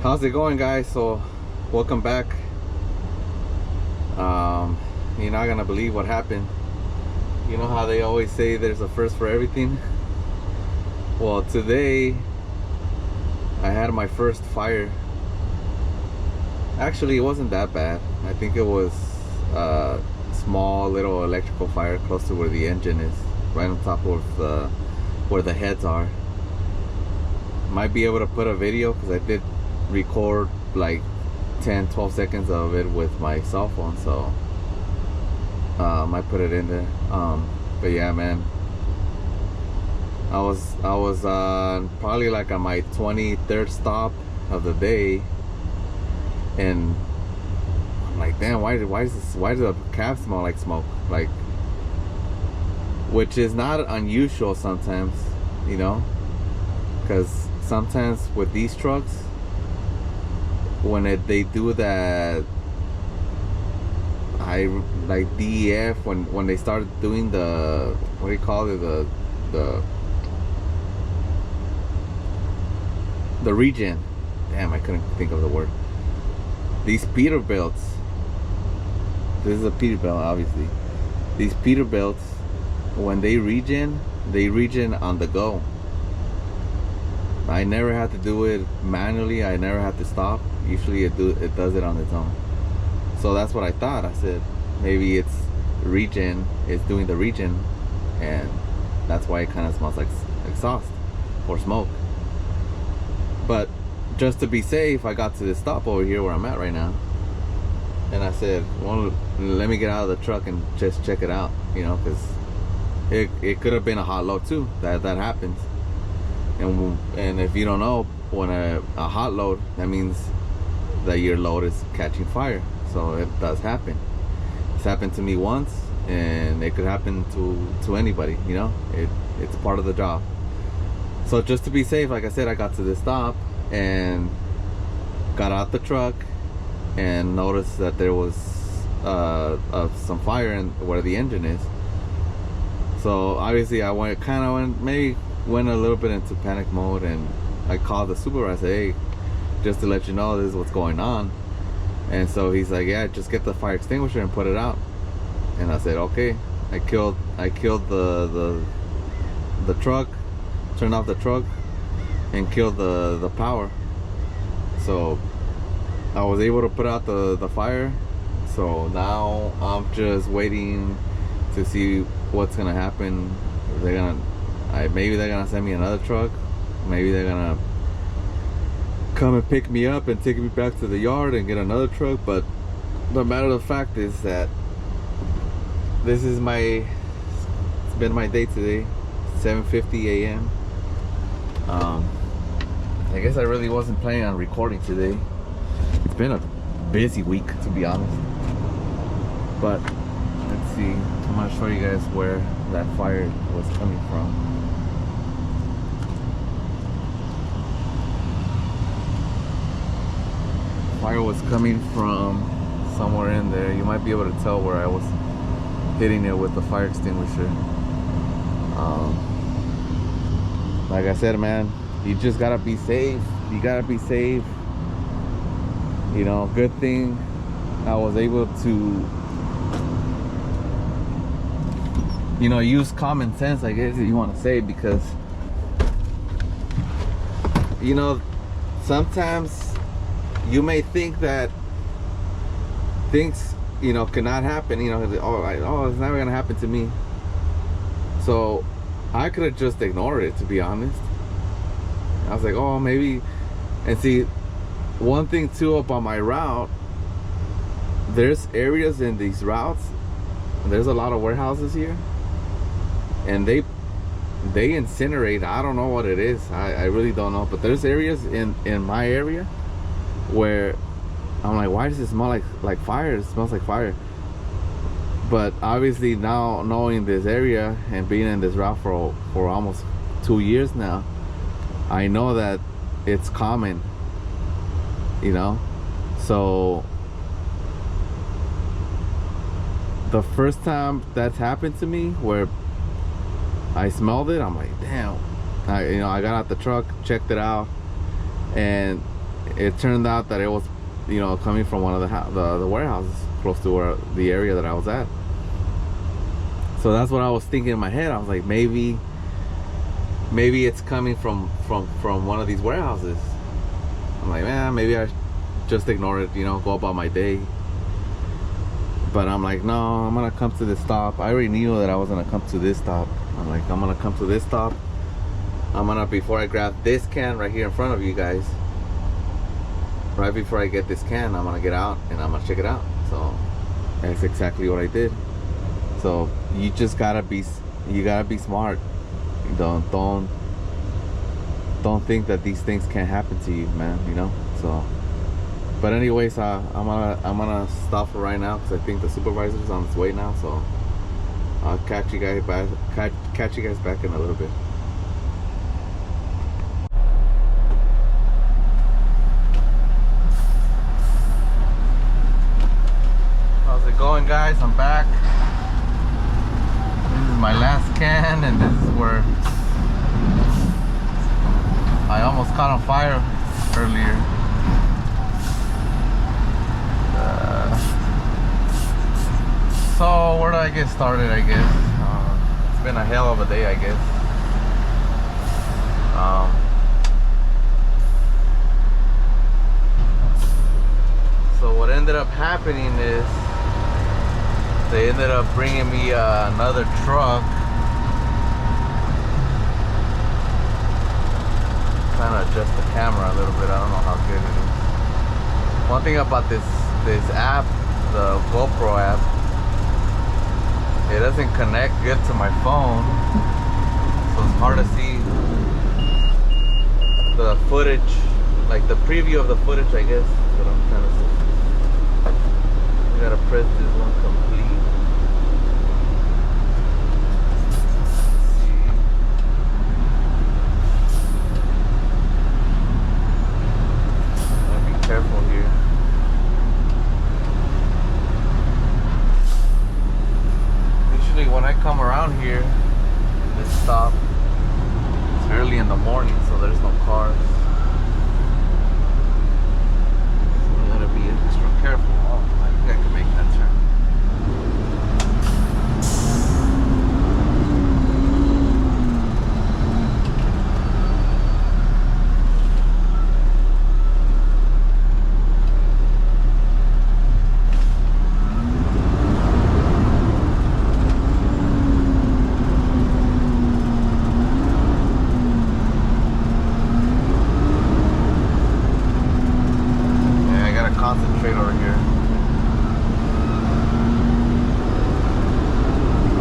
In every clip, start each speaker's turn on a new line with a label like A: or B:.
A: How's it going, guys? So welcome back. You're not gonna believe what happened. You know how they always say there's a first for everything? Well, today I had my first fire. Actually, it wasn't that bad. I think it was a small little electrical fire close to where the engine is, right on top of where the heads are. Might be able to put a video because I did record like 10-12 seconds of it with my cell phone, so I put it in there. But yeah, man, I was probably like on my 23rd stop of the day, and I'm like, damn, why does the cab smell like smoke? Like, which is not unusual sometimes, you know, because sometimes with these trucks, when they do that, I like DEF, when they started doing the, what do you call it, the regen. Damn, I couldn't think of the word. These Peterbilts. This is a Peterbilt, obviously. These Peterbilts, when they regen on the go. I never had to do it manually. I never had to stop. Usually it does it on its own. So that's what I thought. I said maybe it's regen, it's doing the regen, and that's why it kind of smells like exhaust or smoke. But just to be safe, I got to this stop over here where I'm at right now, and I said, well, let me get out of the truck and just check it out, you know, because it could have been a hot load too. That happens. And if you don't know, when a hot load, that means that your load is catching fire. So it does happen. It's happened to me once, and it could happen to anybody, you know. It's part of the job. So just to be safe, like I said, I got to this stop and got out the truck and noticed that there was some fire in where the engine is. So obviously I went a little bit into panic mode, and I called the supervisor. Hey, just to let you know, this is what's going on. And so he's like, yeah, just get the fire extinguisher and put it out. And I said, okay. I killed the truck, turned off the truck, and killed the power. So I was able to put out the fire. So now I'm just waiting to see what's gonna happen. Maybe they're gonna send me another truck. Maybe they're gonna come and pick me up and take me back to the yard and get another truck. But the matter of the fact is that it's been my day today. 7:50 a.m. I guess I really wasn't planning on recording today. It's been a busy week, to be honest. But let's see, I'm gonna show you guys where that fire was coming from. Fire was coming from somewhere in there. You might be able to tell where I was hitting it with the fire extinguisher. Like I said, man, you just gotta be safe. You gotta be safe. You know, good thing I was able to, you know, use common sense, I guess you want to say, because, you know, sometimes you may think that things, you know, cannot happen, you know, oh, it's never gonna happen to me. So I could have just ignored it, to be honest. I was like, oh, maybe. And see, one thing too about my route, there's areas in these routes, there's a lot of warehouses here, and they incinerate. I don't know what it is. I really don't know. But there's areas in my area where I'm like, why does it smell like fire? It smells like fire. But obviously now, knowing this area and being in this route for almost 2 years now, I know that it's common, you know. So the first time that's happened to me, where I smelled it, I'm like, damn. I got out the truck, checked it out, and it turned out that it was, coming from one of the warehouses close to the area that I was at. So that's what I was thinking in my head. I was like, maybe it's coming from one of these warehouses. I'm like, man, maybe I just ignore it, go about my day. But I'm like, no, I'm gonna come to this stop. I already knew that I was gonna come to this stop. I'm like, I'm gonna come to this stop. Before I grab this can right here in front of you guys, right before I get this can, I'm gonna get out and I'm gonna check it out. So that's exactly what I did. So you just gotta be smart. Don't think that these things can't happen to you, man. So. But anyways, I'm gonna stop for right now because I think the supervisor's on his way now. So I'll catch you guys back. Catch you guys back in a little bit. How's it going, guys? I'm back. This is my last can, and this is where I almost caught on fire earlier. So where do I get started? I guess it's been a hell of a day, I guess. So what ended up happening is they ended up bringing me another truck. Kind of adjust the camera a little bit. I don't know how good it is. One thing about this app, the GoPro app, it doesn't connect good to my phone, so it's hard to see the footage, like the preview of the footage, I guess. That's what I'm trying to say. You gotta press this one complete. Let's see. Gotta be careful here. When I come around here, this stop, it's early in the morning, so there's no cars. So you gotta be extra careful. Oh, I think I can make that turn. Concentrate over here.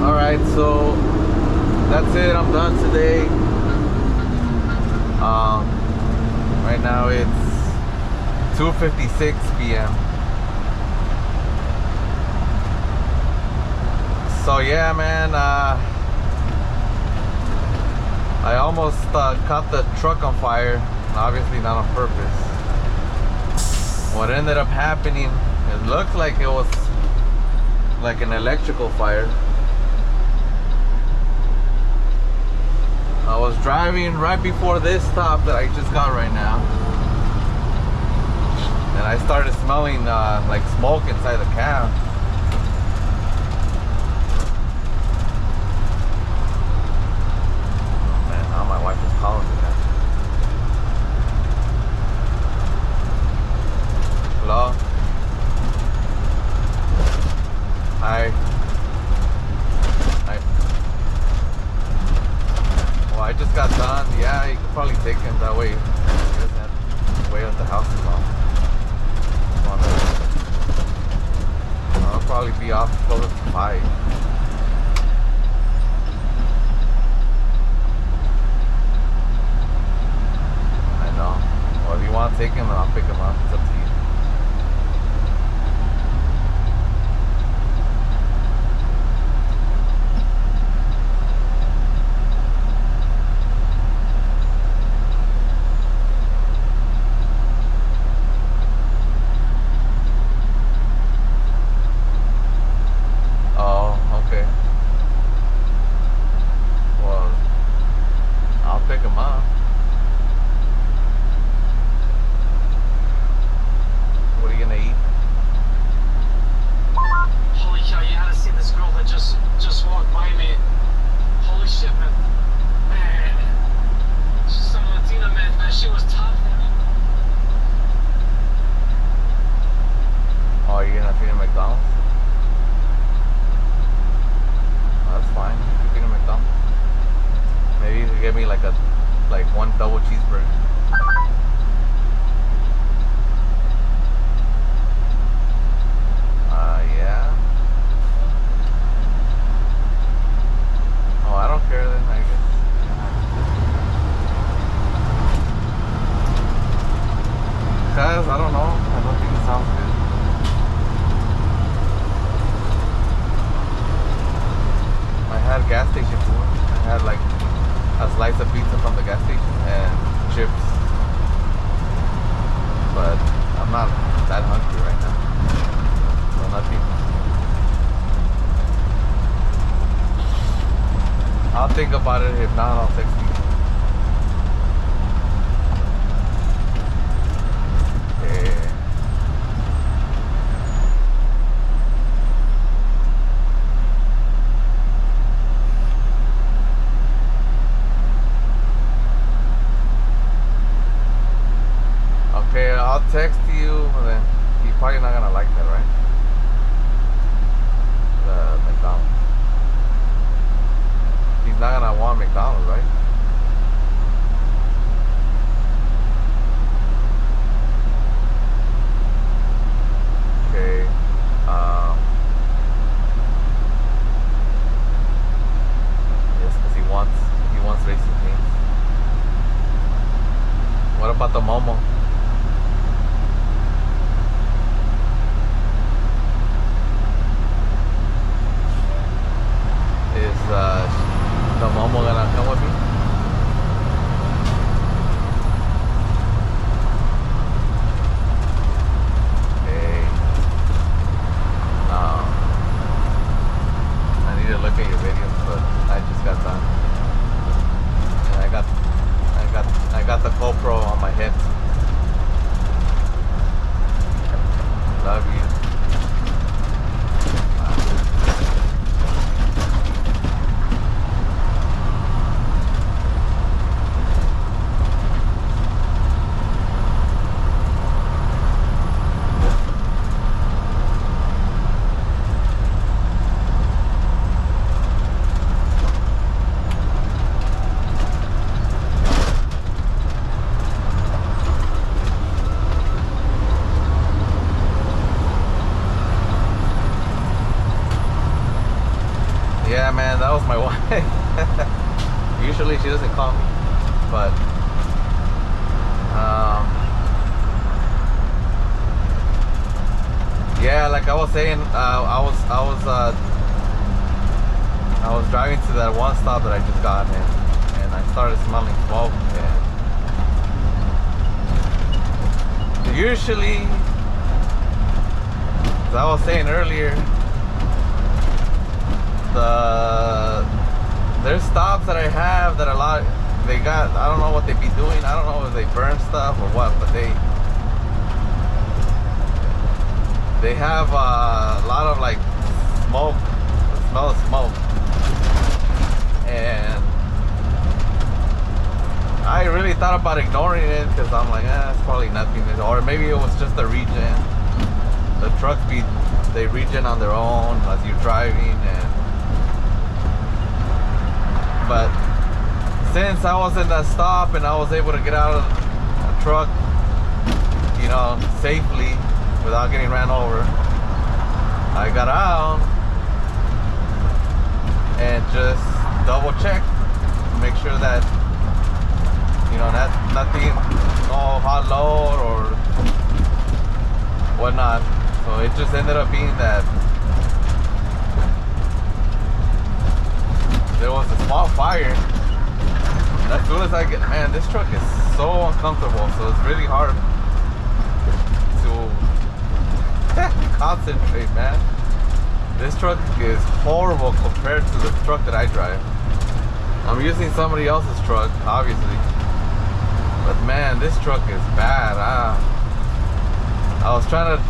A: Alright, so that's it. I'm done today. Right now it's 2:56 p.m. So yeah, man, I almost caught the truck on fire. Obviously not on purpose. What ended up happening, it looked like it was like an electrical fire. I was driving right before this stop that I just got right now, and I started smelling like smoke inside the cab. Oh man, now my wife is calling me now. Hello? Hi. Well, I just got done. Yeah, you could probably take him that way. He doesn't have to wait at the house too long. I'll probably be off close to 5. I know. Well, if you want to take him, then I'll pick him up. It's up to you. me like one double cheeseburger. Yeah. Oh, I don't care then, I guess. Cause I don't know. I don't think it sounds good. I had gas station food. I had like a slice of pizza from the gas station and chips. But I'm not that hungry right now. So nothing. I'll think about it. If not, I'll text you. Okay. Okay, I'll text you, and then you're probably not gonna like that, right? The McDonald's. He's not gonna want McDonald's, right? Okay. Yes, because he wants Racing Cane's. What about the Momo? The Momo gonna come with me? Hey. No. I need to look at your videos, but I just got done. And I got the GoPro on my head. Love you. Yeah, man, that was my wife. Usually she doesn't call me, but yeah, like I was saying, I was driving to that one stop that I just got, and I started smelling smoke. And usually, as I was saying earlier, there's stops that I have that they got, I don't know what they be doing. I don't know if they burn stuff or what, but they have a lot of like smoke, the smell of smoke, and I really thought about ignoring it because I'm like, it's probably nothing, or maybe it was just a regen. The trucks they regen on their own as you're driving, but since I was in that stop and I was able to get out of the truck, safely without getting ran over, I got out and just double check, make sure that nothing, no hot load or whatnot. So it just ended up being that there was a small fire. And as soon as man, this truck is so uncomfortable, so it's really hard to concentrate, man. This truck is horrible compared to the truck that I drive. I'm using somebody else's truck, obviously, but man, this truck is bad. I was trying to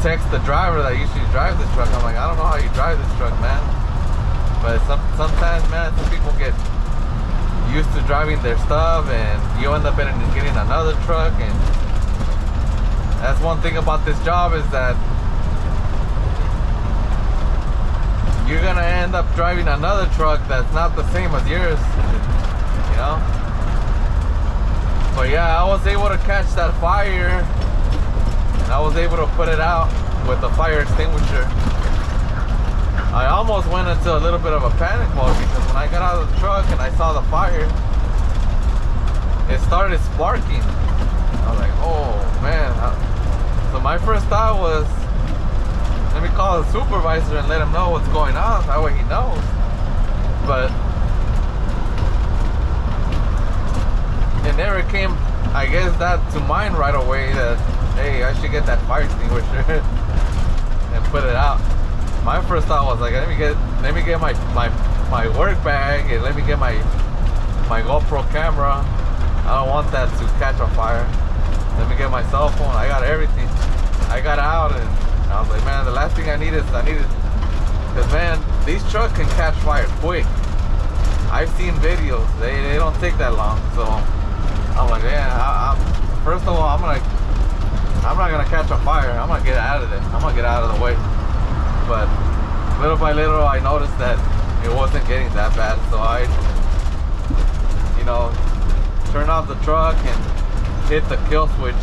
A: text the driver that usually drives this truck. I'm like, I don't know how you drive this truck, man. But sometimes, man, some people get used to driving their stuff, and you end up getting another truck. And that's one thing about this job, is that you're gonna end up driving another truck that's not the same as yours. you know. But yeah, I was able to catch that fire, and I was able to put it out with the fire extinguisher. I almost went into a little bit of a panic mode because when I got out of the truck and I saw the fire, it started sparking. I was like, oh man. So my first thought was, let me call the supervisor and let him know what's going on. That way he knows. But it never came, I guess, that to mind right away that, hey, I should get that fire extinguisher and put it out. My first thought was like, let me get my work bag and let me get my GoPro camera. I don't want that to catch on fire. Let me get my cell phone. I got everything. I got out and I was like, man, the last thing I needed, because man, these trucks can catch fire quick. I've seen videos. They don't take that long. So I'm like, yeah. First of all, I'm not gonna catch on fire. I'm gonna get out of it. I'm gonna get out of the way. But little by little, I noticed that it wasn't getting that bad. So I, you know, turned off the truck and hit the kill switch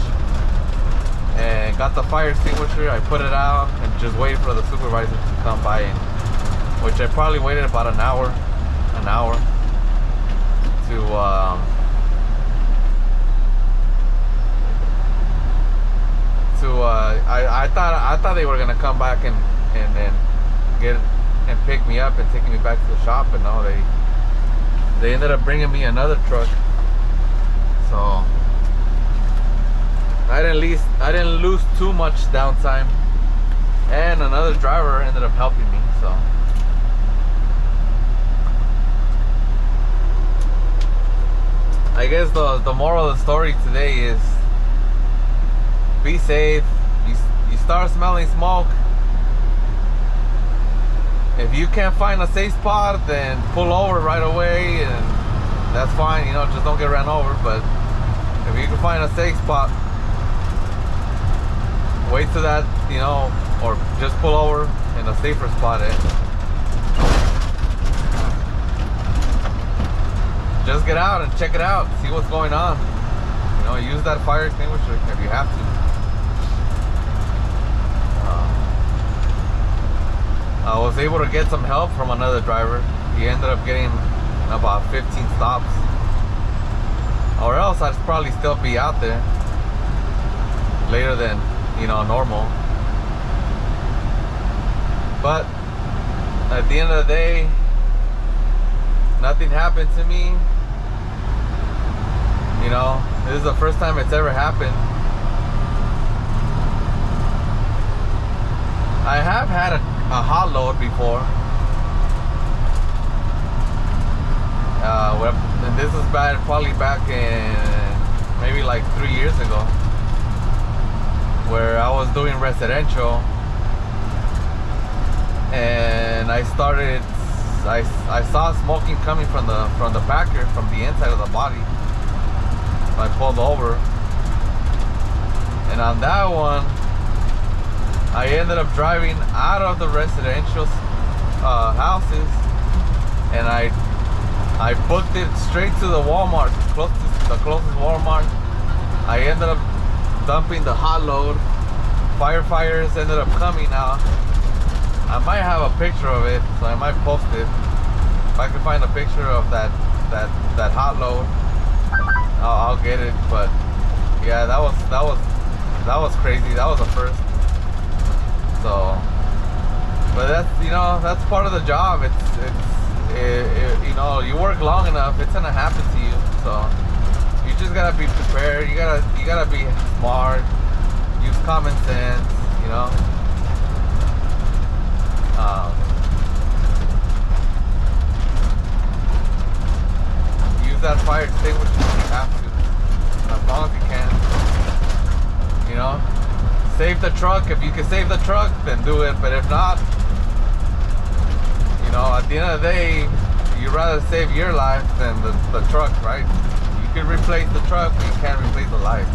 A: and got the fire extinguisher. I put it out and just waited for the supervisor to come by, which I probably waited about an hour I thought they were gonna come back and then get and pick me up and take me back to the shop, but no, they ended up bringing me another truck. So I didn't lose too much downtime, and another driver ended up helping me. So I guess the moral of the story today is be safe. You start smelling smoke, if you can't find a safe spot, then pull over right away, and that's fine, you know, just don't get ran over. But if you can find a safe spot, wait till that, you know, or just pull over in a safer spot. Just get out and check it out, see what's going on. You know, use that fire extinguisher if you have to. I was able to get some help from another driver. He ended up getting about 15 stops, or else I'd probably still be out there later than, you know, normal. But at the end of the day, nothing happened to me. You know, this is the first time it's ever happened. I have had a hot load before. And this is probably back in maybe like 3 years ago, where I was doing residential, and I saw smoking coming from the backer, from the inside of the body. I pulled over, and on that one I ended up driving out of the residential houses, and I booked it straight to the Walmart, the closest Walmart. I ended up dumping the hot load. Firefighters ended up coming out. I might have a picture of it, so I might post it. If I can find a picture of that hot load, I'll get it. But yeah, that was crazy. That was a first. So, but that's, you know, that's part of the job. You know, you work long enough, it's gonna happen to you. So you just gotta be prepared. You gotta be smart. Use common sense. You know. Use that fire extinguisher if you have to, as long as you can. You know. Save the truck. If you can save the truck, then do it. But if not, you know, at the end of the day, you'd rather save your life than the truck, right? You can replace the truck, but you can't replace the life. So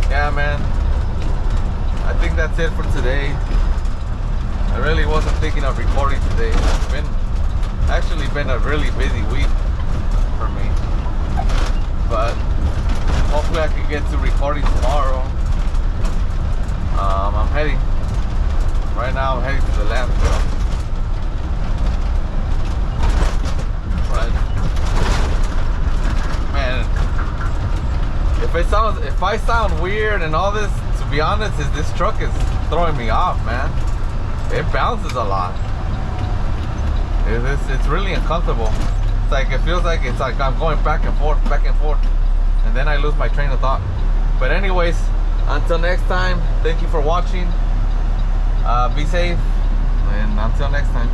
A: yeah, man, I think that's it for today. I really wasn't thinking of recording today. It's actually been a really busy week. for me. But hopefully I can get to recording tomorrow. I'm heading. Right now I'm heading to the landfill. But man, if I sound weird and all this, to be honest, this truck is throwing me off, man. It bounces a lot. It's really uncomfortable. It's like, it feels like it's like I'm going back and forth, and then I lose my train of thought. But anyways, until next time, thank you for watching. Be safe, and until next time.